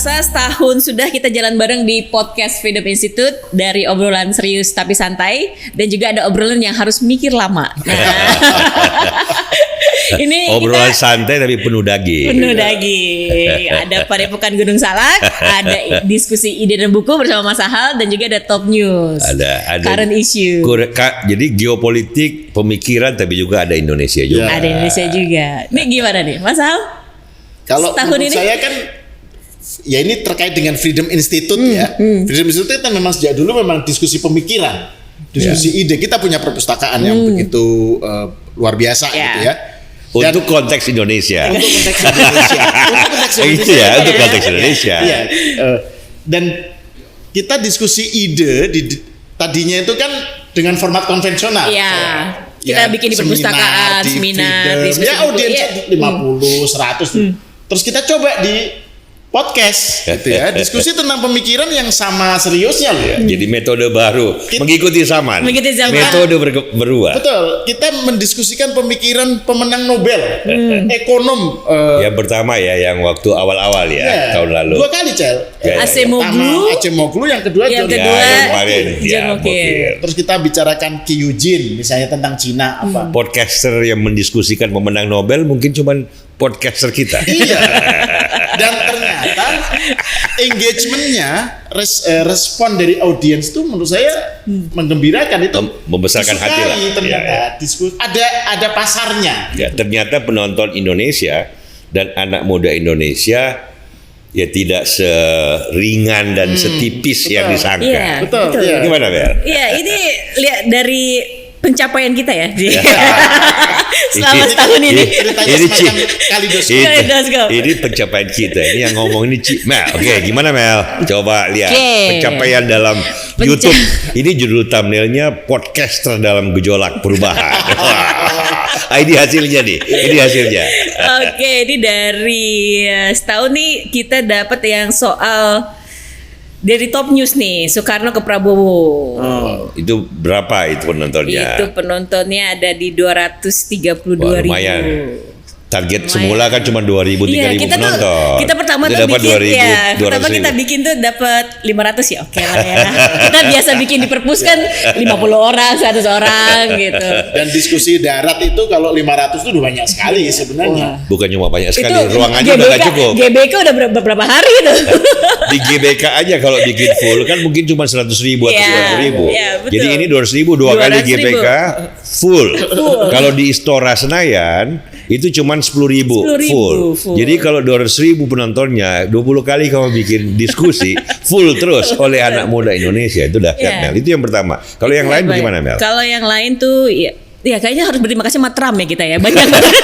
terasa setahun sudah kita jalan bareng di podcast Freedom Institute, dari obrolan serius tapi santai, dan juga ada obrolan yang harus mikir lama. Ini obrolan santai tapi penuh daging. Penuh daging. Ada Padepokan Gunung Salak, ada diskusi ide dan buku bersama Mas Ahal, dan juga ada top news. Ada current issue. Jadi geopolitik, pemikiran, tapi juga ada Indonesia juga. Ada Indonesia juga. Ini gimana nih, Mas Ahal? Kalau menurut saya kan, ya ini terkait dengan Freedom Institute ya. Freedom Institute kan memang sejak dulu memang diskusi pemikiran, diskusi ide. Kita punya perpustakaan yang begitu luar biasa gitu ya. Untuk konteks Indonesia. Untuk konteks Indonesia. Untuk konteks Indonesia. Iya. Dan kita diskusi ide tadinya itu kan dengan format konvensional. Iya. Kita bikin di perpustakaan, seminar, diskusi. Ya audiens 50, 100. Terus kita coba di podcast gitu ya, diskusi tentang pemikiran yang sama seriusnya loh ya. Jadi metode baru, mengikuti zaman. Metode berubah. Betul, kita mendiskusikan pemikiran pemenang Nobel, ekonom. Yang pertama ya, yang waktu awal-awal ya, tahun lalu. 2 kali, Cel. Acemoglu, yang kedua John Mokir. Terus kita bicarakan Qi Yujin, misalnya tentang Cina apa. Podcaster yang mendiskusikan pemenang Nobel mungkin cuman podcaster kita. Iya. Dan ternyata engagementnya, respon dari audiens itu menurut saya menggembirakan, itu membesarkan hati lah. Ternyata diskusi ada pasarnya. Ya, ternyata penonton Indonesia dan anak muda Indonesia ya tidak seringan dan setipis yang disangka. Iya, betul. Ya. Gimana, Bel? Iya, ini lihat dari pencapaian kita ya selama setahun ini. Ini pencapaian kita. Ini yang ngomong ini Mel. Oke, gimana Mel? Coba lihat pencapaian dalam YouTube. Ini judul thumbnailnya podcaster dalam gejolak perubahan. Ini hasilnya nih. Oke, ini dari setahun nih kita dapat yang soal dari top news nih, Soekarno ke Prabowo. Itu berapa itu penontonnya? Itu penontonnya ada di 232.000. Lumayan. Target semula kan cuma 2.000-3.000 penonton. Kita pertama tuh bikin pertama kita bikin tuh dapat 500 ya. Oke lah ya. Kita biasa bikin di perpus kan 50 orang, 100 orang gitu. Dan diskusi darat itu kalau 500 itu udah banyak sekali sebenarnya. Bukan cuma banyak sekali, itu ruangannya udah gak cukup. GBK udah berapa hari tuh. Di GBK aja kalau bikin full kan mungkin cuma 100.000 atau 200.000. Jadi ini 200.000 2 kali GBK full. Kalau di Istora Senayan itu cuma 10.000 full. Jadi kalau 200.000 penontonnya 20 kali kamu bikin diskusi full terus oleh anak muda Indonesia, itu dahsyat Mel. Itu yang pertama. Kalau yang lain bagaimana Mel? Kalau yang lain tuh ya kayaknya harus berterima kasih sama Trump ya kita ya. Banyak banget.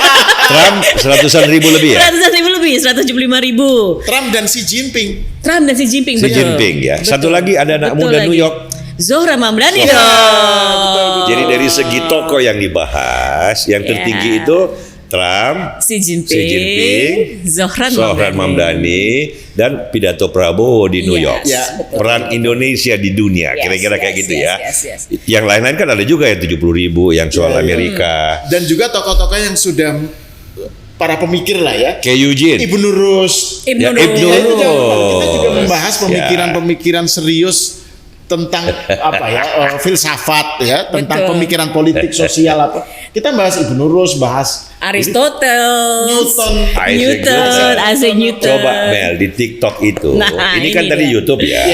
Trump 100.000 lebih ya? 100.000 lebih, 175.000. Trump dan Xi Jinping. Xi Jinping ya. Betul. Satu lagi ada anak muda New York. Zohra Mamdani dong. Jadi dari segi tokoh yang dibahas, yang tertinggi itu Trump, Xi Jinping, Zohran Mamdani, dan pidato Prabowo di New York. Peran Indonesia di dunia, kira-kira kayak gitu ya. Yang lain-lain kan ada juga yang 70.000 yang soal Amerika. Dan juga tokoh-tokoh yang sudah para pemikir lah ya. Kayak Eugene, Ibnu Nurus. Ibnu Nurus. Kita juga membahas pemikiran-pemikiran serius tentang filsafat ya, tentang pemikiran politik sosial apa. Kita bahas Ibnu Nurus, bahas Aristoteles, Isaac Newton. Coba Mel di TikTok itu. Ini kan tadi YouTube ya.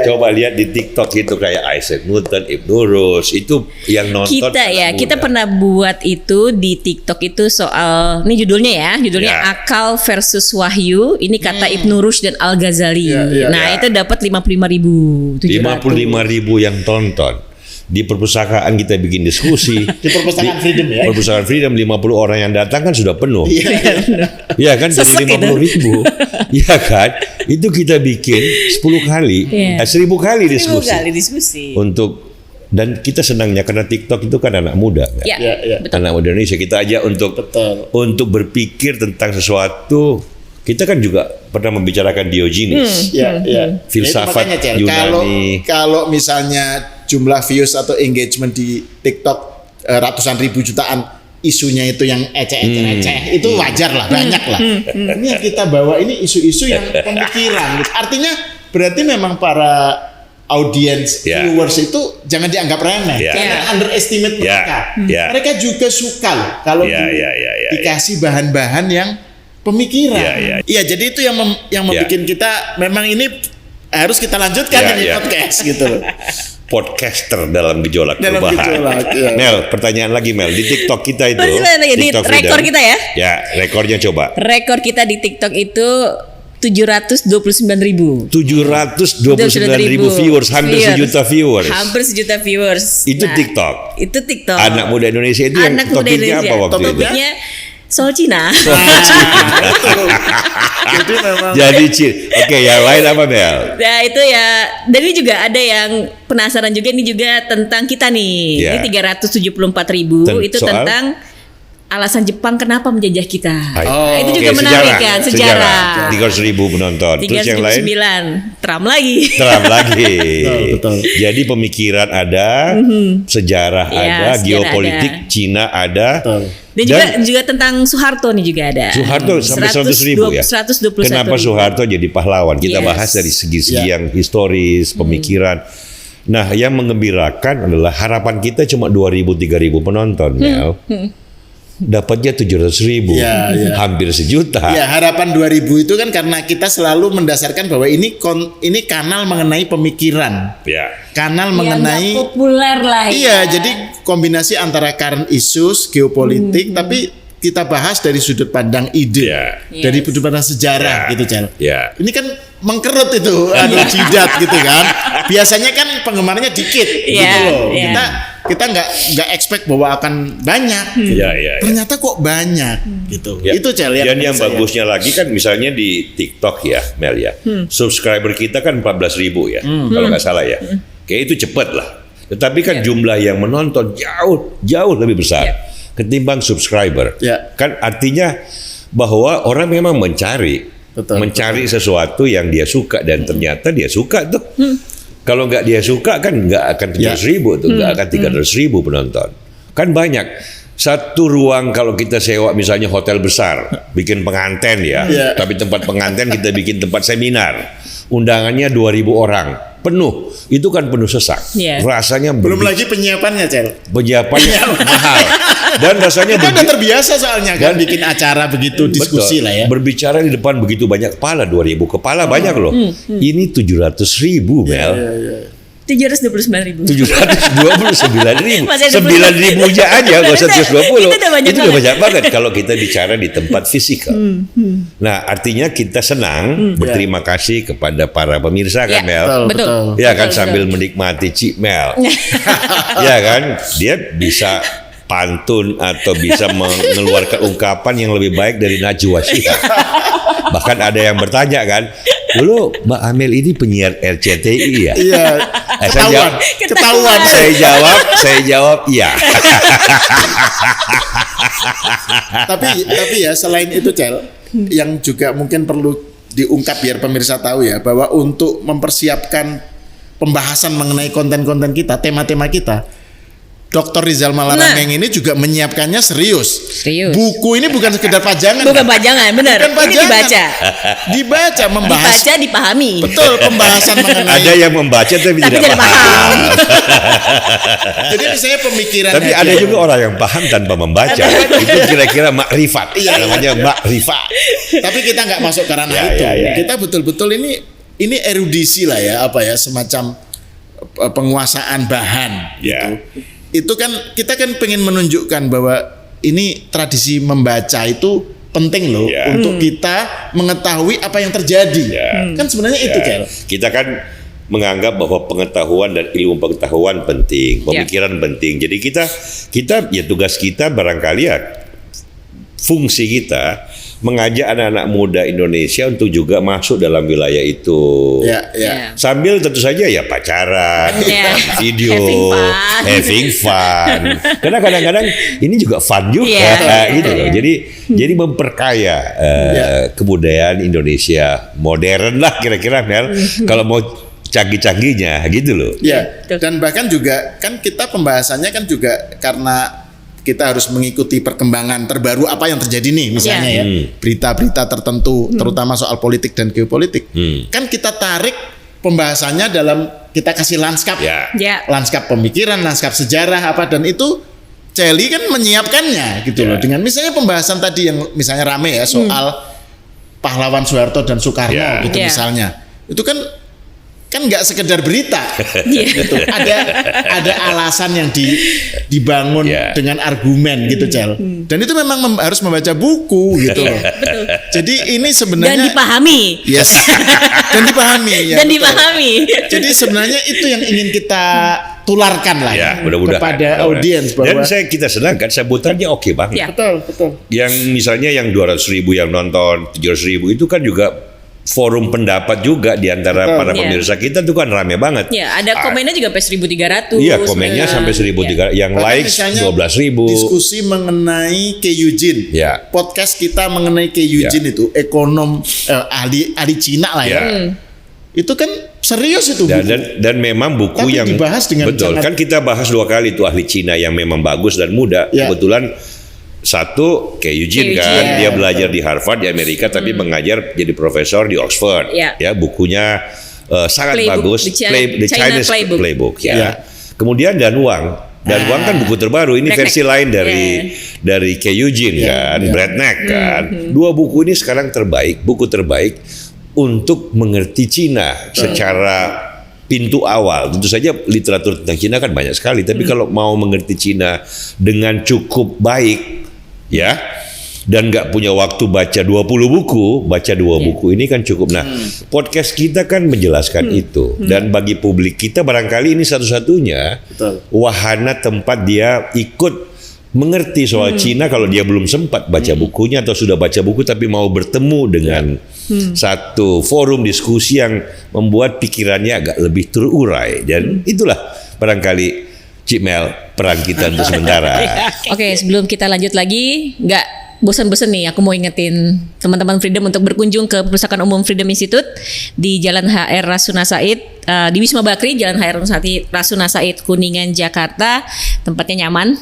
Coba lihat di TikTok itu kayak Isaac Newton, Ibnu Nurus, itu yang nonton. Kita pernah buat itu di TikTok itu soal, ini judulnya Akal versus Wahyu. Ini kata Ibnu Rushd dan Al Ghazali. Itu dapat 55.000. 55.000 yang tonton. Di perpustakaan kita bikin diskusi. Di perpustakaan Freedom ya. Perpustakaan Freedom 50 orang yang datang kan sudah penuh. Iya kan, jadi 50.000. Iya kan? Itu kita bikin 10 kali, 1.000 kali diskusi. Untuk, dan kita senangnya karena TikTok itu kan anak muda. Anak muda Indonesia kita aja untuk berpikir tentang sesuatu. Kita kan juga pernah membicarakan Diogenes, filsafat Yunani. Kalau misalnya jumlah views atau engagement di TikTok ratusan ribu jutaan, isunya itu yang receh itu wajar lah, banyak lah. Ini yang kita bawa ini isu-isu yang pemikiran. Artinya berarti memang para audience viewers itu jangan dianggap remeh, jangan underestimate mereka. Mereka juga suka loh kalau dikasih bahan-bahan yang pemikiran. Iya, jadi itu yang membuat kita memang ini harus kita lanjutkan ini podcast gitu loh. Podcaster dalam gejolak perubahan. Mel, pertanyaan lagi Mel, di TikTok kita itu. Di rekor kita ya? Ya, rekornya coba. Rekor kita di TikTok itu 729.000 viewers, hampir sejuta viewers. Hampir sejuta viewers. Itu TikTok. Itu TikTok. Anak muda Indonesia itu yang topiknya apa waktu itu? Topiknya soal Cina. Jadi memang. Oke, yang lain apa Mel? Nah itu ya, dan ini juga ada yang penasaran juga, ini juga tentang kita nih. Ini 374.000 itu soal? Tentang alasan Jepang kenapa menjajah kita. Itu juga Oke, menarik kan, sejarah. 300.000 penonton. Terus yang lain? 309, Trump lagi. Betul. Jadi pemikiran ada, sejarah ada, geopolitik, Cina ada. Dan juga tentang Soeharto nih juga ada. Soeharto sampai 100.000 ya. 121. Kenapa Soeharto jadi pahlawan? Kita bahas dari segi-segi yang historis, pemikiran. Nah, yang menggembirakan adalah harapan kita cuma 2.000-3.000 penonton, Mel. Dapatnya 700.000, hampir sejuta. Ya, harapan 2.000 itu kan karena kita selalu mendasarkan bahwa ini kanal mengenai pemikiran. Kanal mengenai populer lah. Iya, jadi kombinasi antara current issues, geopolitik, tapi kita bahas dari sudut pandang ide, dari sudut pandang sejarah gitu, Cel. Ini kan mengkerut itu, jidat gitu kan. Biasanya kan penggemarnya dikit, gitu loh. Kita nggak expect bahwa akan banyak. Ternyata kok banyak, gitu. Itu Cel. Dan yang bagusnya lagi kan misalnya di TikTok ya, Mel ya. Subscriber kita kan 14.000 ya, kalau nggak salah ya. Kayak itu cepat lah. Tetapi kan jumlah yang menonton jauh lebih besar ketimbang subscriber. Kan artinya bahwa orang memang mencari sesuatu yang dia suka dan ternyata dia suka tuh. Kalau nggak dia suka kan nggak akan 700.000 tuh, nggak akan 300.000 penonton. Kan banyak. Satu ruang kalau kita sewa misalnya hotel besar, bikin pengantin tapi tempat pengantin kita bikin tempat seminar. Undangannya 2.000 orang. Penuh, itu kan penuh sesak. Rasanya belum lagi penyiapannya, Cel. Penyiapannya mahal. Dan rasanya kita udah terbiasa soalnya kan bikin acara begitu, diskusi lah ya. Berbicara di depan begitu banyak kepala, 2.000 kepala banyak loh. Ini 700.000 Mel. 729.000. 729.000. 9.000 aja, nggak usah 720. Itu udah banyak banget kalau kita bicara di tempat fisikal. Nah, artinya kita senang berterima kasih kepada para pemirsa kan, Mel. Betul. Ya kan, sambil menikmati Cik Mel. Ya kan, dia bisa pantun atau bisa mengeluarkan ungkapan yang lebih baik dari Najwa Shihab. Bahkan ada yang bertanya kan, dulu Mbak Amel ini penyiar RCTI ya? Iya. Ketahuan. Saya jawab iya. tapi ya selain itu, Cel, yang juga mungkin perlu diungkap biar pemirsa tahu ya, bahwa untuk mempersiapkan pembahasan mengenai konten-konten kita, tema-tema kita, Dr. Rizal Malarangeng ini juga menyiapkannya serius. Buku ini bukan sekedar pajangan. Bukan pajangan, benar. Ini dibaca, membahas. Dibaca, dipahami. Betul, pembahasan mengenai. Ada yang membaca tapi tidak paham. Jadi misalnya pemikiran. Tapi ada juga orang yang paham tanpa membaca. Itu kira-kira makrifat. Namanya makrifat. Tapi kita nggak masuk ke ranah itu. Kita betul-betul ini erudisi lah ya, semacam penguasaan bahan. Gitu. Itu kan kita kan pengen menunjukkan bahwa ini tradisi membaca itu penting loh untuk kita mengetahui apa yang terjadi. Kan sebenarnya itu kan. Kita kan menganggap bahwa pengetahuan dan ilmu pengetahuan penting, pemikiran penting. Jadi kita ya tugas kita barangkali ya fungsi kita mengajak anak-anak muda Indonesia untuk juga masuk dalam wilayah itu. Sambil tentu saja ya pacaran, video, having fun. Karena kadang-kadang ini juga fun juga, gitu loh. Jadi memperkaya kebudayaan Indonesia modern lah kira-kira, Mel. Kalau mau canggih-canggihnya gitu loh. Dan bahkan juga kan kita pembahasannya kan juga karena kita harus mengikuti perkembangan terbaru apa yang terjadi nih misalnya ya berita-berita tertentu terutama soal politik dan geopolitik kan kita tarik pembahasannya dalam kita kasih lanskap lanskap pemikiran, lanskap sejarah apa dan itu Celi kan menyiapkannya gitu loh dengan misalnya pembahasan tadi yang misalnya rame ya soal pahlawan Soeharto dan Soekarno gitu misalnya itu kan nggak sekedar berita, gitu. Ada alasan yang dibangun dengan argumen gitu, Cel. Dan itu memang harus membaca buku gitu loh. Betul. Jadi ini sebenarnya dan dipahami. Yes. Dan dipahami. Ya, dan dipahami. Jadi sebenarnya itu yang ingin kita tularkan lah kepada audiens dan bahwa kita senang kan sebutannya oke banget. Ya. Betul. Yang misalnya yang 200.000 yang nonton, 700.000 itu kan juga forum pendapat juga di antara para pemirsa kita tuh kan rame banget. Ya, ada komennya juga sampai 1.300. Iya, komennya sampai 1.300. Yang likes 12.000. Diskusi mengenai Ke Eugene. Podcast kita mengenai Ke Eugene itu ekonom ahli Cina lah ya. Itu kan serius itu buku. Dan memang buku tapi yang dibahas dengan betul kan kita bahas 2 kali itu ahli Cina yang memang bagus dan muda. Kebetulan satu Ke Eugene kan dia belajar di Harvard di Amerika tapi mengajar jadi profesor di Oxford ya bukunya sangat bagus The Chinese Playbook kemudian Dan Wang kan buku terbaru ini versi lain dari Ke Eugene kan Breitneck kan 2 buku ini sekarang buku terbaik untuk mengerti Cina secara pintu awal. Tentu saja literatur tentang Cina kan banyak sekali tapi kalau mau mengerti Cina dengan cukup baik ya dan nggak punya waktu baca 20 buku, baca 2 buku ini kan cukup. Nah, podcast kita kan menjelaskan itu dan bagi publik kita barangkali ini satu-satunya wahana tempat dia ikut mengerti soal Cina kalau dia belum sempat baca bukunya atau sudah baca buku tapi mau bertemu dengan satu forum diskusi yang membuat pikirannya agak lebih terurai dan itulah barangkali Cik Mel, peran kita untuk sementara. Oke, sebelum kita lanjut lagi, nggak bosan-bosan nih, aku mau ingetin teman-teman Freedom untuk berkunjung ke Perpustakaan Umum Freedom Institute di Jalan HR Rasuna Said, di Wisma Bakri, Jalan HR Rasuna Said, Kuningan, Jakarta. Tempatnya nyaman,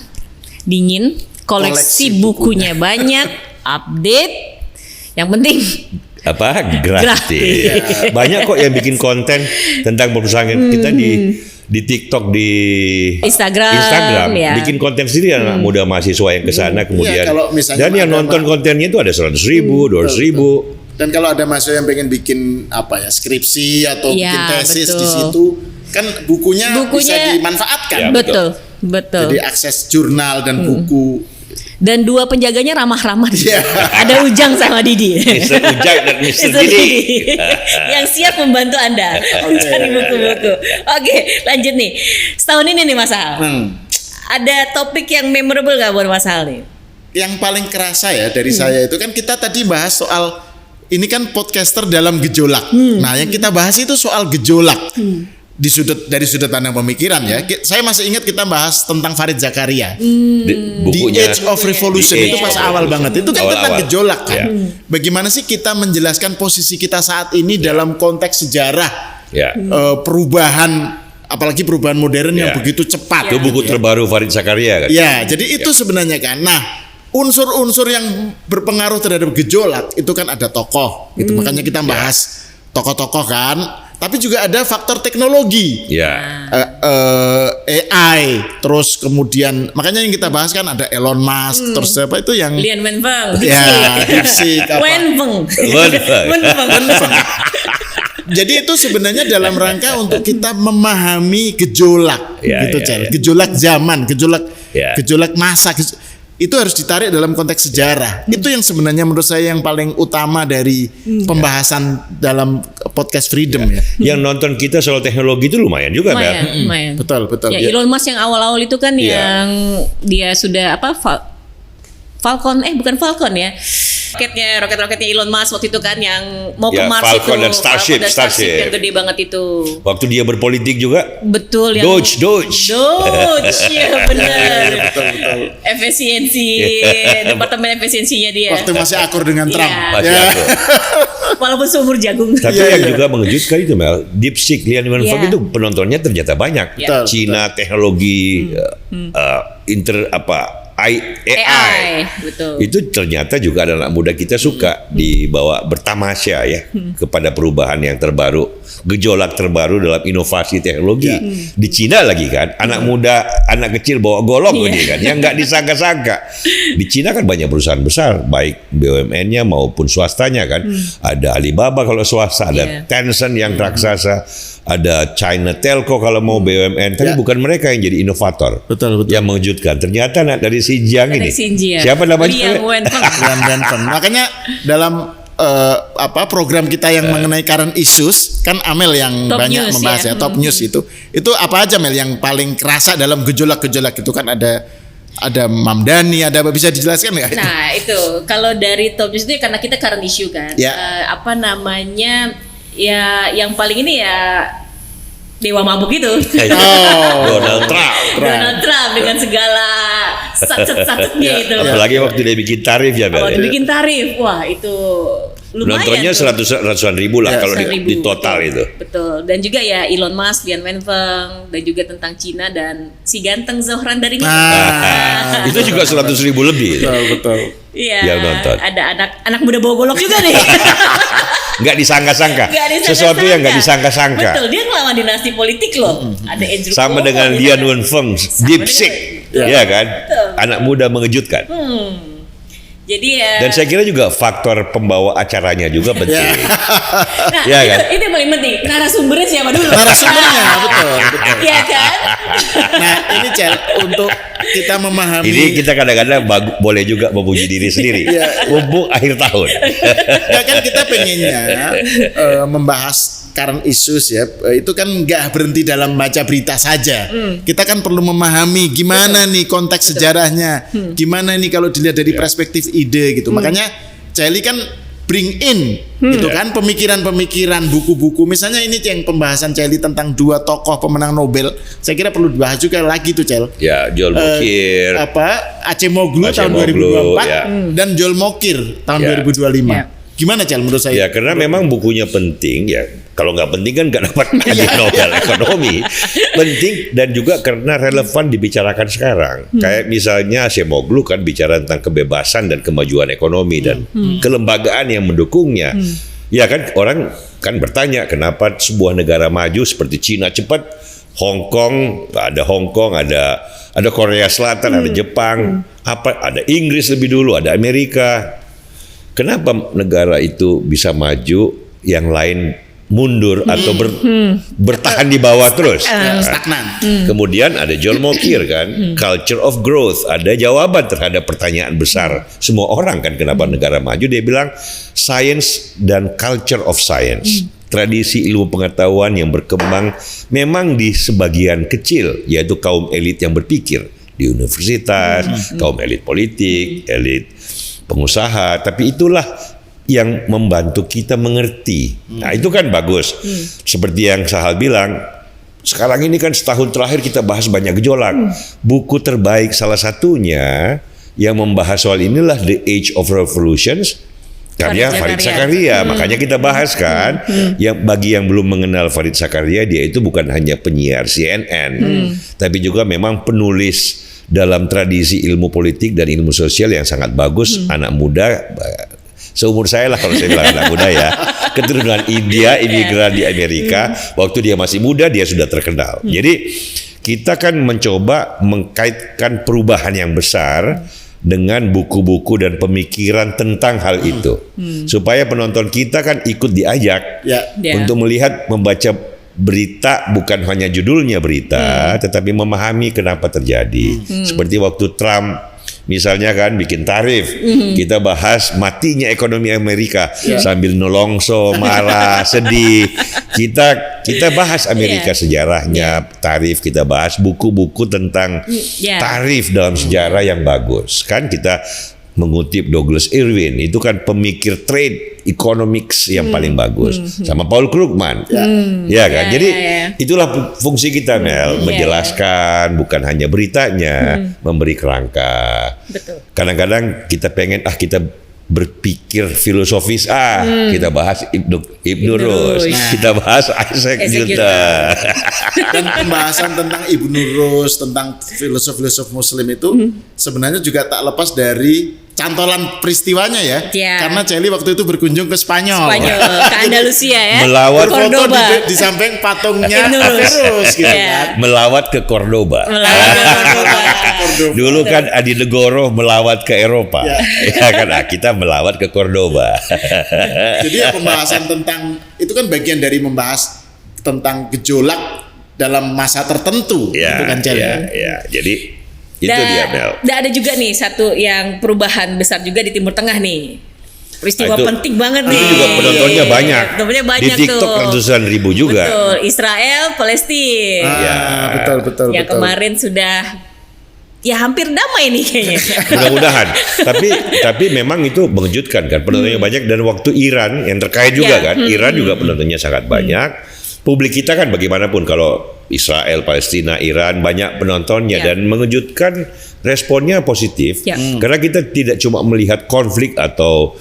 dingin, koleksi bukunya banyak, update, yang penting gratis. Banyak kok yang bikin konten tentang perpustakaan kita di TikTok, di Instagram bikin konten sendiri anak muda mahasiswa yang kesana kemudian dan yang nonton kontennya itu ada 100.000, 200.000. Dan kalau ada mahasiswa yang pengen bikin skripsi atau bikin tesis di situ kan bukunya bisa dimanfaatkan. Betul. Jadi akses jurnal dan buku. Dan 2 penjaganya ramah-ramah. Ada Ujang sama Didi. Mr. Ujang dan Mr. Didi. Yang siap membantu Anda mencari buku-buku. Oke, lanjut nih. Setahun ini nih Mas Al. Ada topik yang memorable gak buat Mas Al nih? Yang paling kerasa ya dari saya itu kan kita tadi bahas soal ini kan podcaster dalam gejolak. Nah, yang kita bahas itu soal gejolak. Dari sudut pandang pemikiran ya. Saya masih ingat kita bahas tentang Farid Zakaria. Bukunya The Age of Revolution itu pas awal banget. Itu kan tentang gejolak kan. Bagaimana sih kita menjelaskan posisi kita saat ini dalam konteks sejarah perubahan apalagi perubahan modern yang begitu cepat. Itu buku terbaru Farid Zakaria kan. Ya, jadi itu sebenarnya kan. Nah, unsur-unsur yang berpengaruh terhadap gejolak itu kan ada tokoh. Itu makanya kita bahas tokoh-tokoh kan. Tapi juga ada faktor teknologi, AI, terus kemudian makanya yang kita bahas kan ada Elon Musk, terus apa itu yang Lian Wenfeng, DeepSeek, Wenfeng. Jadi itu sebenarnya dalam rangka untuk kita memahami gejolak, gejolak zaman, gejolak masa. Itu harus ditarik dalam konteks sejarah. Itu yang sebenarnya menurut saya yang paling utama dari pembahasan dalam podcast Freedom ya. Yang nonton kita soal teknologi itu lumayan juga kan? Lumayan. Betul. Ya, Elon Musk yang awal-awal itu kan yang dia sudah Falcon, bukan Falcon ya. Roket-roketnya Elon Musk waktu itu kan yang mau ke Mars Falcon itu. Dan Starship yang gede banget itu. Waktu dia berpolitik juga. Betul. Doge. Ya benar. Betul. Efisiensi, departemen efisiensinya dia. Waktu masih akur dengan Trump. Masih akur. Walaupun seumur jagung. Tapi yang juga mengejutkan itu Mel, DeepSeek, Lian Wenfeng itu penontonnya ternyata banyak. Cina teknologi AI. Betul. Itu ternyata juga ada anak muda kita suka dibawa bertamasya ya kepada perubahan yang terbaru, gejolak terbaru dalam inovasi teknologi. Di Cina lagi kan, anak muda, anak kecil bawa golok ini kan, yang nggak disangka-sangka. Di Cina kan banyak perusahaan besar, baik BUMN-nya maupun swastanya kan. Ada Alibaba kalau swasta, ada Tencent yang raksasa, ada China Telco kalau mau BUMN, tapi bukan mereka yang jadi inovator. Betul. Yang mengejutkan, ternyata anak dari Xinjiang ini. Siapa namanya? Liang Wenfeng. Makanya dalam program kita yang mengenai current issues kan Amel yang Top banyak news, membahas ya, top news itu apa aja Mel yang paling kerasa dalam gejolak-gejolak itu kan ada Mamdani, ada apa bisa dijelaskan nggak? Nah itu kalau dari top news itu karena kita current issue kan, apa namanya ya yang paling ini ya dewa mabuk itu. Donald Trump dengan segala sacet-sacetnya itu. Apalagi waktu dia bikin tarif ya, Bel. Waktu bikin tarif, wah itu lumayan. Nontonnya ratusan ribu lah kalau di total itu. Betul. Dan juga ya Elon Musk, Liang Wenfeng, dan juga tentang Cina dan si ganteng Zohran dari Myanmar. Itu juga 100.000 lebih. Betul. Iya. Yang nonton. Ada anak muda bawa golok juga nih. Nggak disangka-sangka. Sesuatu yang nggak disangka-sangka. Betul, dia ngelawan dinasti politik loh. Ada Andrew sama Cuomo, dengan Liang Wenfeng, DeepSeek, ya kan? Betul. Anak muda mengejutkan. Jadi ya. Dan saya kira juga faktor pembawa acaranya juga penting. Nah, ya kan? Itu yang paling penting. Narasumbernya siapa dulu? Narasumbernya betul. Iya kan? Nah ini Cel, untuk kita memahami. Ini kita kadang-kadang boleh juga memuji diri sendiri. Mumpung akhir tahun. Ya kan kita pengennya membahas current issues ya, itu kan nggak berhenti dalam baca berita saja. Kita kan perlu memahami gimana nih konteks sejarahnya, gimana nih kalau dilihat dari perspektif ide gitu. Makanya Celi kan bring in gitu kan pemikiran-pemikiran, buku-buku. Misalnya ini yang pembahasan Celi tentang 2 tokoh pemenang Nobel, saya kira perlu dibahas juga lagi tuh Cel. Ya, Joel Mokir. Acemoglu tahun 2024 dan Joel Mokir tahun 2025. Gimana Cel menurut saya? Ya karena memang bukunya penting ya. Kalau nggak penting kan nggak dapat Nobel ekonomi. Penting dan juga karena relevan dibicarakan sekarang. Kayak misalnya Acemoglu kan bicara tentang kebebasan dan kemajuan ekonomi dan kelembagaan yang mendukungnya. Ya kan orang kan bertanya kenapa sebuah negara maju seperti Cina cepat, Hong Kong, ada Korea Selatan, ada Jepang, ada Inggris lebih dulu, ada Amerika. Kenapa negara itu bisa maju, yang lain mundur atau bertahan di bawah terus? Stagnan. Kemudian ada Joel Mokir kan, culture of growth. Ada jawaban terhadap pertanyaan besar semua orang kan, kenapa negara maju? Dia bilang science dan culture of science. Tradisi ilmu pengetahuan yang berkembang memang di sebagian kecil, yaitu kaum elit yang berpikir di universitas, kaum elit politik, elit pengusaha, tapi itulah yang membantu kita mengerti. Nah itu kan bagus. Seperti yang Sahal bilang, sekarang ini kan setahun terakhir kita bahas banyak gejolak. Buku terbaik salah satunya yang membahas soal inilah The Age of Revolutions, karya Fareed Zakaria. Makanya kita bahas kan. Yang bagi yang belum mengenal Fareed Zakaria, dia itu bukan hanya penyiar CNN, tapi juga memang penulis dalam tradisi ilmu politik dan ilmu sosial yang sangat bagus. Anak muda seumur saya lah kalau saya bilang anak muda ya, keturunan India, imigran di Amerika. Waktu dia masih muda dia sudah terkenal. Jadi kita kan mencoba mengkaitkan perubahan yang besar dengan buku-buku dan pemikiran tentang hal itu, supaya penonton kita kan ikut diajak untuk melihat, membaca berita bukan hanya judulnya berita, tetapi memahami kenapa terjadi. Seperti waktu Trump misalnya kan bikin tarif, kita bahas matinya ekonomi Amerika sambil nolongso, marah, sedih. Kita bahas Amerika sejarahnya, tarif, kita bahas buku-buku tentang tarif dalam sejarah yang bagus. Kan kita mengutip Douglas Irwin, itu kan pemikir trade economics yang paling bagus, sama Paul Krugman, ya kan. Jadi itulah fungsi kita Mel, menjelaskan bukan hanya beritanya, memberi kerangka. Betul. Kadang-kadang kita pengen kita berpikir filosofis, kita bahas Ibnu Rus, kita bahas Isaac Newton. Dan pembahasan tentang Ibnu Rus, tentang filosof-filosof Muslim itu sebenarnya juga tak lepas dari cantolan peristiwanya ya. Karena Celi waktu itu berkunjung ke Spanyol, ke Andalusia ya. Melawat foto di samping patungnya Averroes gitu kan. Melawat ke Cordoba. Dulu kan Adi Negoro melawat ke Eropa. Ya kan, kita melawat ke Cordoba. Jadi ya pembahasan tentang itu kan bagian dari membahas tentang gejolak dalam masa tertentu, itu kan Celi. Jadi itu dia, Mel. Dan ada juga nih satu yang perubahan besar juga di Timur Tengah nih. Peristiwa penting banget nih. Itu juga penontonnya banyak. Banyak di TikTok ratusan ribu juga. Betul, Israel, Palestina. Betul. Yang kemarin sudah hampir damai nih kayaknya. Mudah-mudahan. tapi memang itu mengejutkan kan. Penontonnya banyak, dan waktu Iran yang terkait juga kan. Iran juga penontonnya sangat banyak. Publik kita kan bagaimanapun kalau Israel, Palestina, Iran banyak penontonnya dan mengejutkan, responnya positif karena kita tidak cuma melihat konflik atau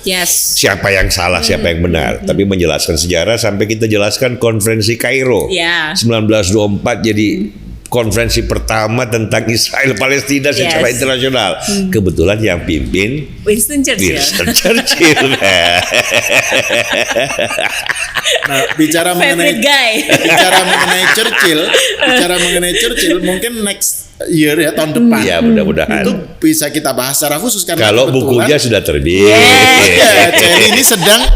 siapa yang salah, siapa yang benar, tapi menjelaskan sejarah sampai kita jelaskan konferensi Kairo 1924 jadi konferensi pertama tentang Israel Palestina secara internasional. Kebetulan yang pimpin Winston Churchill. Nah, bicara mengenai Churchill, mungkin next year ya, tahun depan. Ya, mudah-mudahan. Itu bisa kita bahas secara khusus karena kalau bukunya sudah terbit. Celi ini sedang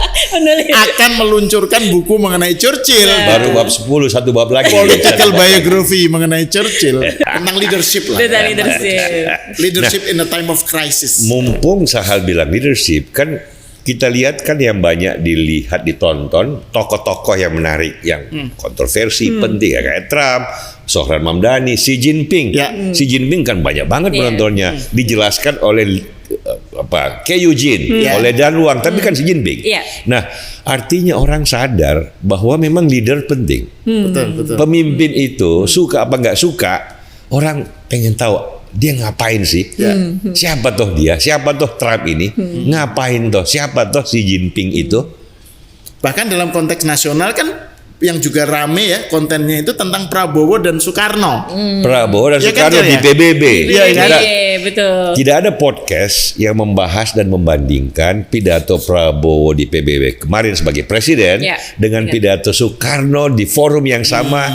akan meluncurkan buku mengenai Churchill. Baru bab 10, satu bab lagi. Political biography mengenai Churchill tentang leadership lah. Leadership in a time of crisis. Mumpung Sahal bilang leadership, kan kita lihat kan yang banyak dilihat, ditonton tokoh-tokoh yang menarik, yang kontroversi penting ya, kayak Trump, Sohran Mamdani, Xi Jinping. Xi Jinping kan banyak banget penontonnya, dijelaskan oleh Ke Eugene, oleh Dan Luang, tapi kan Xi Jinping. Nah, artinya orang sadar bahwa memang leader penting. Betul. Pemimpin itu suka apa nggak suka, orang pengen tahu dia ngapain sih? Siapa toh dia? Siapa toh Trump ini? Ngapain toh? Siapa toh Xi Jinping itu? Bahkan dalam konteks nasional kan yang juga rame ya kontennya itu tentang Prabowo dan Soekarno. Prabowo dan Soekarno di PBB. Betul. Tidak ada podcast yang membahas dan membandingkan pidato Prabowo di PBB kemarin sebagai presiden dengan pidato Soekarno di forum yang sama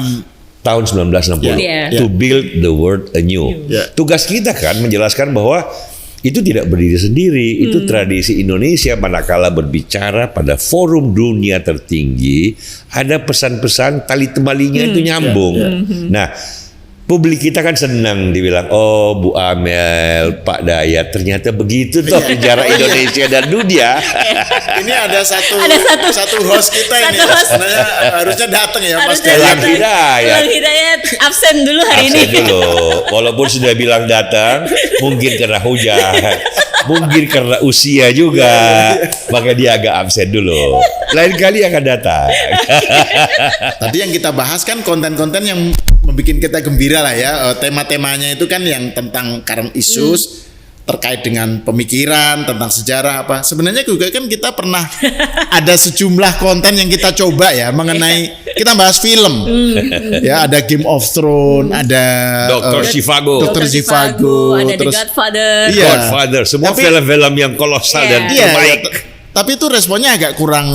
tahun 1960 to build the world anew. Tugas kita kan menjelaskan bahwa itu tidak berdiri sendiri, itu tradisi Indonesia. Manakala berbicara pada forum dunia tertinggi, ada pesan-pesan tali temalinya itu nyambung. Nah, publik kita kan senang dibilang, oh Bu Amel, Pak Dayat, ternyata begitu toh sejarah Indonesia dan dunia. Ini ada satu host kita ini. Sebenarnya harusnya datang ya Mas Lang Hidayat absen dulu hari ini. Absen dulu. Walaupun sudah bilang datang, mungkin karena hujan, mungkin karena usia juga, maka dia agak absen dulu. Lain kali akan datang. Tadi yang kita bahas kan konten-konten yang membuat kita gembira lah ya, tema-temanya itu kan yang tentang current issues terkait dengan pemikiran tentang sejarah apa. Sebenarnya juga kan kita pernah ada sejumlah konten yang kita coba ya mengenai, kita bahas film ya, ada Game of Thrones, ada Dr. Zhivago, ada terus The Godfather. Godfather, semua film-film yang kolosal dan terbaik. Tapi itu responnya agak kurang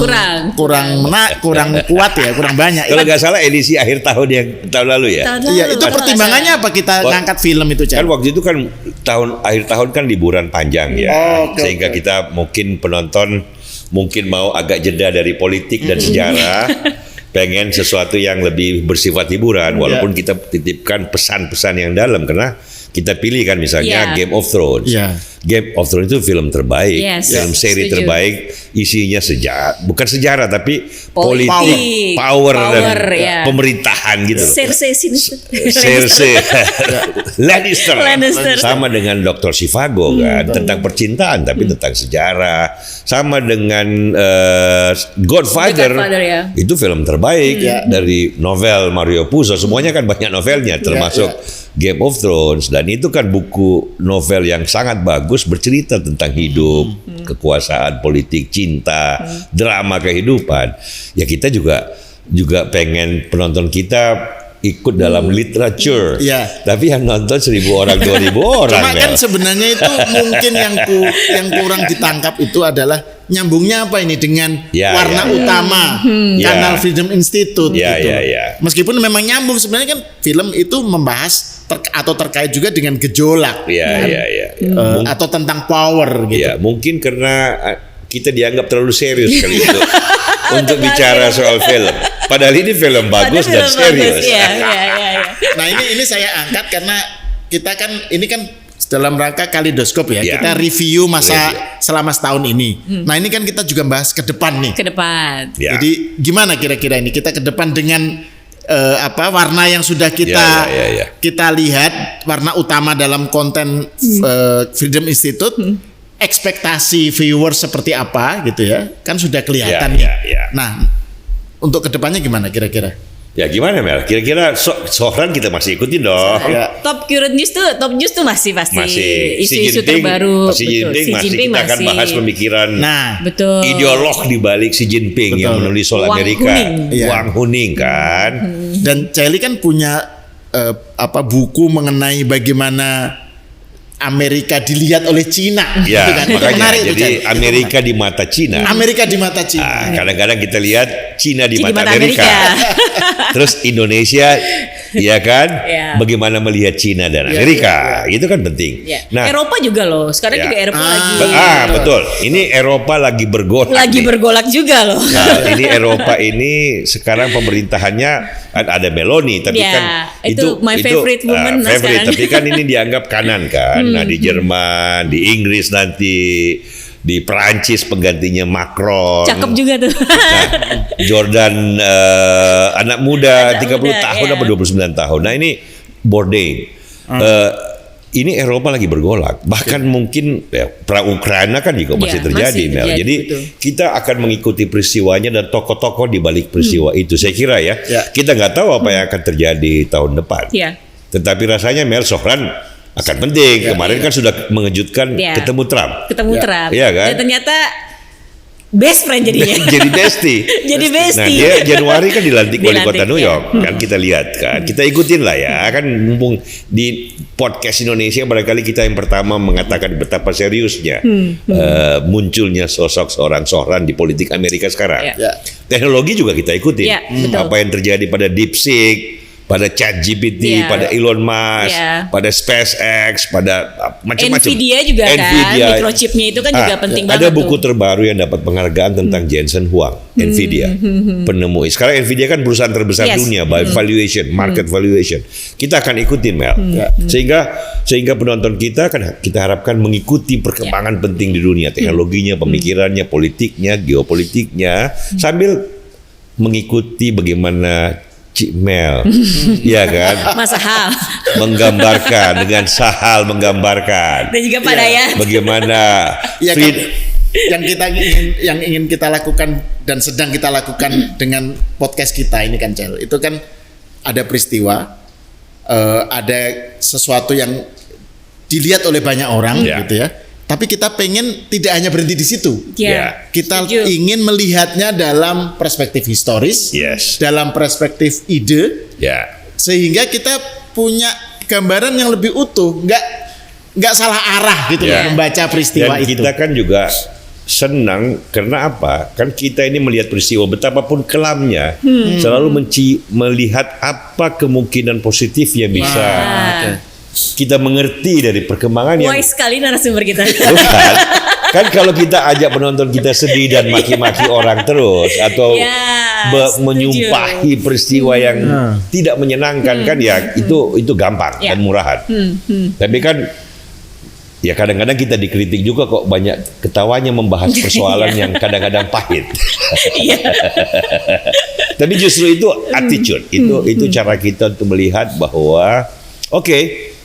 kuat ya, kurang banyak. Kalau nggak salah edisi akhir tahun yang tahun lalu ya. Iya, itu pertimbangannya apa kita ngangkat film itu, Cak? Kan waktu itu kan akhir tahun kan liburan panjang ya, sehingga kita mungkin penonton mungkin mau agak jeda dari politik dan sejarah, pengen sesuatu yang lebih bersifat hiburan, walaupun kita titipkan pesan-pesan yang dalam karena kita pilih kan misalnya Game of Thrones. Game of Thrones itu film terbaik, film seri terbaik, isinya bukan sejarah tapi politik, power dan pemerintahan gitu. Cersei Lannister. Sama dengan Dr. Zhivago kan, tentang percintaan tapi tentang sejarah. Sama dengan Godfather itu film terbaik dari novel Mario Puzo. Semuanya kan banyak novelnya termasuk Game of Thrones, dan itu kan buku novel yang sangat bagus bagus bercerita tentang hidup, kekuasaan, politik, cinta, drama kehidupan. Ya kita juga pengen penonton kita ikut dalam literature. Tapi yang nonton 1.000 orang, 2.000 orang. Cuma kan sebenarnya itu mungkin yang kurang ditangkap itu adalah nyambungnya apa ini dengan warna utama kanal Freedom Institute gitu. Meskipun memang nyambung, sebenarnya kan film itu membahas atau terkait juga dengan gejolak atau tentang power gitu. Mungkin karena kita dianggap terlalu serius kali itu untuk bicara soal film. Padahal ini film bagus dan serius. Nah ini saya angkat karena kita kan ini kan dalam rangka Kaleidoskop ya. Kita review masa selama setahun ini. Nah ini kan kita juga bahas ke depan nih. Ke depan. Jadi gimana kira-kira ini kita ke depan dengan warna yang sudah kita lihat, warna utama dalam konten Freedom Institute. Ekspektasi viewers seperti apa gitu ya, kan sudah kelihatan Nah, untuk kedepannya gimana kira-kira? Ya gimana Mel? Kira-kira Sohran kita masih ikutin dong. Top current news tuh masih pasti. Isu-isu terbaru. Xi Jinping masih kita akan bahas pemikiran. Betul. Ideolog di balik Xi Jinping yang menulis soal Amerika. Wang Huning kan. Dan Celi kan punya buku mengenai bagaimana Amerika dilihat oleh Cina, gitu kan? Makanya, menarik jadi itu, Amerika di mata Cina. Amerika di mata Cina. Kadang-kadang kita lihat Cina di mata Amerika. Terus Indonesia, ya kan? Bagaimana melihat Cina dan Amerika, itu kan penting. Nah, Eropa juga loh. Sekarang juga Eropa lagi. Betul. Ini Eropa lagi bergolak. Lagi bergolak juga loh. Nah, ini Eropa ini sekarang pemerintahannya ada Meloni, tapi kan itu my favorite woman sekarang. Tapi kan ini dianggap kanan kan. Nah di Jerman, di Inggris nanti, di Perancis penggantinya Macron. Cakep juga tuh. Nah, Jordan anak muda 30 tahun apa 29 tahun. Nah ini Bourdain. Ini Eropa lagi bergolak. Bahkan mungkin perang Ukraina kan juga masih terjadi, Mel. Jadi kita akan mengikuti peristiwanya dan tokoh-tokoh di balik peristiwa itu. Saya kira kita nggak tahu apa yang akan terjadi tahun depan. Tetapi rasanya Mel, Sohran akan penting. Kemarin kan sudah mengejutkan ketemu Trump. Iya kan? Dan ternyata best friend jadinya. Jadi bestie. Jadi bestie. Nah dia Januari kan dilantik wali kota New York. Kan kita lihat kan. Kita ikutin lah ya. Kan mumpung di podcast Indonesia barangkali kita yang pertama mengatakan betapa seriusnya munculnya sosok seorang Sohran di politik Amerika sekarang. Teknologi juga kita ikutin. Apa yang terjadi pada DeepSeek, pada ChatGPT, pada Elon Musk, pada SpaceX, pada macam-macam. Nvidia juga kan, microchipnya itu kan juga penting banget. Ada buku terbaru yang dapat penghargaan tentang Jensen Huang, Nvidia, penemu. Sekarang Nvidia kan perusahaan terbesar dunia by valuation, market valuation. Kita akan ikutin Mel, sehingga penonton kita kan kita harapkan mengikuti perkembangan penting di dunia, teknologinya, pemikirannya, politiknya, geopolitiknya, sambil mengikuti bagaimana Cik Mel, ya kan? Mas Sahal menggambarkan dengan Sahal menggambarkan. Dan juga Pak Dayat. Bagaimana yang ingin kita lakukan dan sedang kita lakukan dengan podcast kita ini kan Cel. Itu kan ada peristiwa, ada sesuatu yang dilihat oleh banyak orang gitu ya. Tapi kita pengen tidak hanya berhenti di situ. Kita ingin melihatnya dalam perspektif historis, dalam perspektif ide, sehingga kita punya gambaran yang lebih utuh, nggak salah arah gitu membaca peristiwa itu. Dan kita kan juga senang karena apa? Kan kita ini melihat peristiwa betapapun kelamnya, selalu melihat apa kemungkinan positif yang bisa kita mengerti dari perkembangan yang wise sekali narasumber kita. Bukan. Kan kalau kita ajak penonton kita sedih dan maki-maki orang terus atau menyumpahi peristiwa yang tidak menyenangkan kan ya itu gampang dan murahan. Tapi kan ya kadang-kadang kita dikritik juga kok banyak ketawanya membahas persoalan yang kadang-kadang pahit. Tapi justru itu attitude, itu cara kita untuk melihat bahwa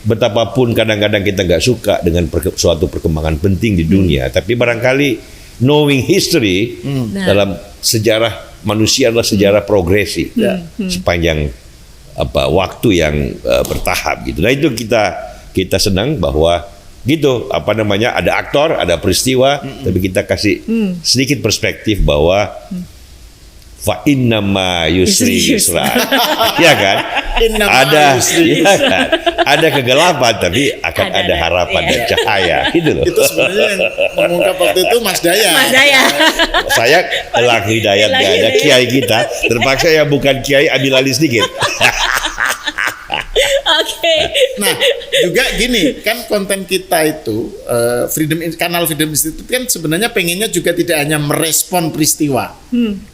betapapun kadang-kadang kita nggak suka dengan suatu perkembangan penting di dunia, tapi barangkali knowing history dalam sejarah manusia adalah sejarah progresi sepanjang waktu yang bertahap gitu. Nah itu kita senang bahwa gitu, ada aktor, ada peristiwa, tapi kita kasih sedikit perspektif bahwa fa inna ma yusri yusra. Ya kan? Ada kegelapan tapi akan ada harapan dan cahaya gitu loh. Itu sebenarnya yang mengungkap waktu itu Mas Daya. Saya Elang Hidayat gak ada kiai kita, terpaksa yang bukan kiai ambil alih sedikit. Oke. Nah, juga gini, kan konten kita itu kanal Freedom Institute kan sebenarnya pengennya juga tidak hanya merespon peristiwa,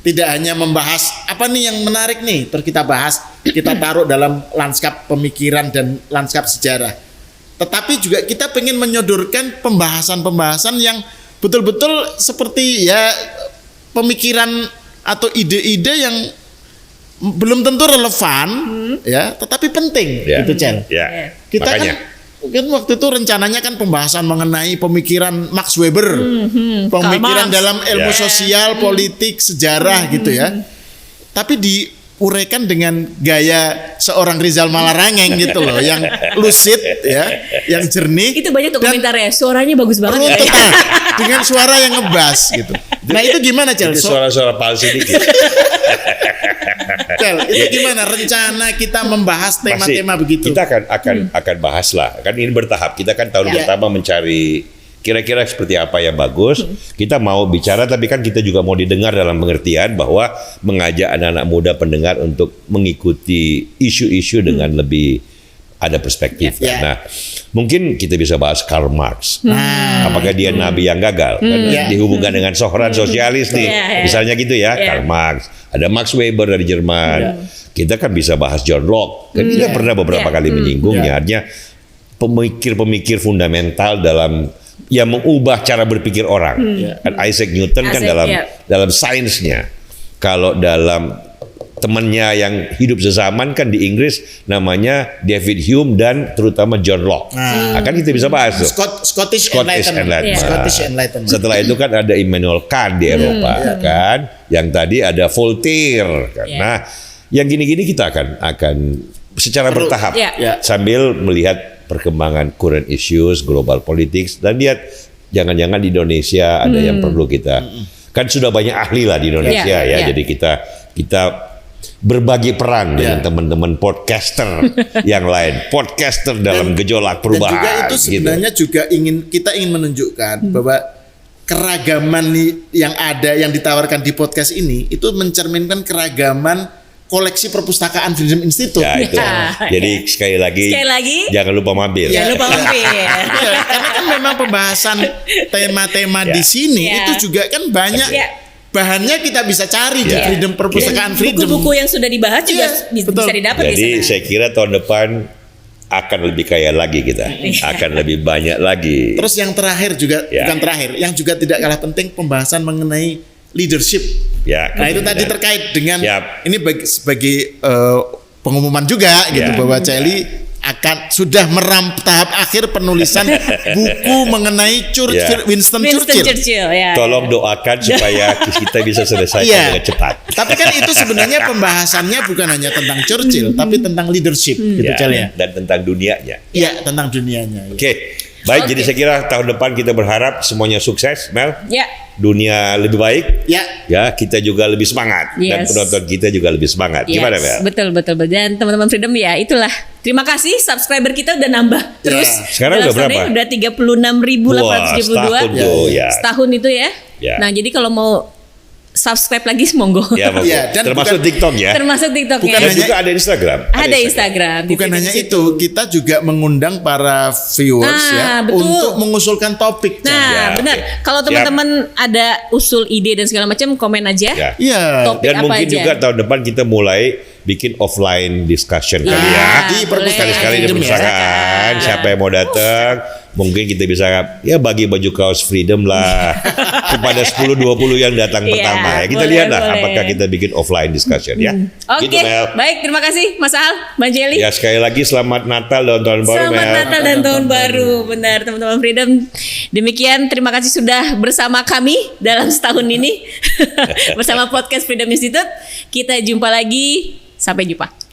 tidak hanya membahas apa nih yang menarik nih, terus kita bahas, kita taruh dalam lanskap pemikiran dan lanskap sejarah. Tetapi juga kita pengen menyodorkan pembahasan-pembahasan yang betul-betul seperti ya pemikiran atau ide-ide yang belum tentu relevan, ya, tetapi penting, gitu, Cel. Ya. Kita Makanya. kan waktu itu rencananya kan pembahasan mengenai pemikiran Max Weber, pemikiran dalam ilmu sosial, politik, sejarah, gitu ya. Tapi diuraikan dengan gaya seorang Rizal Malarangeng gitu loh, yang lucid, ya, yang jernih. Itu banyak tuh komentarnya, suaranya bagus banget. Dengan suara yang ngebas, gitu. Nah itu gimana, Cel? Itu suara-suara palsu dikit. Cel, itu gimana rencana kita membahas tema-tema begitu? Kita akan bahas lah. Kan ini bertahap. Kita kan tahun pertama mencari kira-kira seperti apa yang bagus. Kita mau bicara, tapi kan kita juga mau didengar dalam pengertian bahwa mengajak anak-anak muda pendengar untuk mengikuti isu-isu dengan lebih ada perspektif. Nah, mungkin kita bisa bahas Karl Marx. Apakah dia nabi yang gagal? Dihubungkan dengan Sohran sosialis nih. Misalnya gitu ya, Karl Marx. Ada Max Weber dari Jerman. Kita kan bisa bahas John Locke. Kan kita pernah beberapa kali menyinggungnya. Artinya pemikir-pemikir fundamental dalam yang mengubah cara berpikir orang. Kan Isaac Newton kan dalam sainsnya. Kalau dalam temannya yang hidup sezaman kan di Inggris namanya David Hume dan terutama John Locke. Kan kita bisa bahas tuh. Scottish Enlightenment. Scottish Enlightenment. Setelah itu kan ada Immanuel Kant di Eropa kan. Yang tadi ada Voltaire kan. Nah, yang gini-gini kita akan secara bertahap sambil melihat perkembangan current issues, global politics, dan lihat jangan-jangan di Indonesia ada yang perlu kita. Kan sudah banyak ahli lah di Indonesia ya. Jadi kita berbagi peran dengan teman-teman podcaster yang lain, podcaster dalam gejolak perubahan. Dan juga itu sebenarnya juga kita ingin menunjukkan bahwa keragaman yang ada yang ditawarkan di podcast ini itu mencerminkan keragaman koleksi perpustakaan Freedom Institute. Ya, itu. Jadi sekali lagi jangan lupa mampir. Karena kan memang pembahasan tema-tema di sini itu juga kan banyak bahannya kita bisa cari di Freedom Perpustakaan Freedom. Buku-buku yang sudah dibahas juga bisa didapat di sana. Jadi saya kira tahun depan akan lebih kaya lagi kita, akan lebih banyak lagi. Terus yang terakhir juga bukan terakhir, yang juga tidak kalah penting pembahasan mengenai leadership. Nah itu tadi terkait dengan ini sebagai pengumuman juga gitu bahwa Celi akan sudah tahap akhir penulisan buku mengenai Winston Churchill. Tolong doakan supaya kita bisa selesaikan dengan cepat. Tapi kan itu sebenarnya pembahasannya bukan hanya tentang Churchill, tapi tentang leadership gitu Cel. Dan tentang dunianya. Iya, tentang dunianya. Oke. Baik, jadi saya kira tahun depan kita berharap semuanya sukses, Mel. Dunia lebih baik. Ya, kita juga lebih semangat dan penonton kita juga lebih semangat. Gimana, Mel? Betul. Dan teman-teman Freedom ya, itulah. Terima kasih subscriber kita udah nambah terus. Sekarang udah berapa? Udah 36.872. Setahun itu ya. Nah, jadi kalau mau subscribe lagi monggo. Dan termasuk TikTok ya. Termasuk TikTok ya. Dan juga ada Instagram. Ada Instagram. Bukan hanya itu, kita juga mengundang para viewers untuk mengusulkan topik. Benar. Kalau teman-teman ada usul ide dan segala macam, komen aja. Topik dan apa mungkin aja. juga tahun depan kita mulai bikin offline discussion kali ya. Sekali-sekali di perpustakaan. Siapa yang mau datang? Mungkin kita bisa bagi baju kaos Freedom lah kepada 10-20 yang datang pertama ya. Kita lihat lah apakah kita bikin offline discussion ya. Oke, baik, terima kasih Mas Al, Mbak Jelly. Ya, sekali lagi selamat Natal dan Tahun Baru. Selamat Natal dan Tahun Baru. Benar, teman-teman Freedom. Demikian, terima kasih sudah bersama kami dalam setahun ini bersama podcast Freedom Institute. Kita jumpa lagi. Sampai jumpa.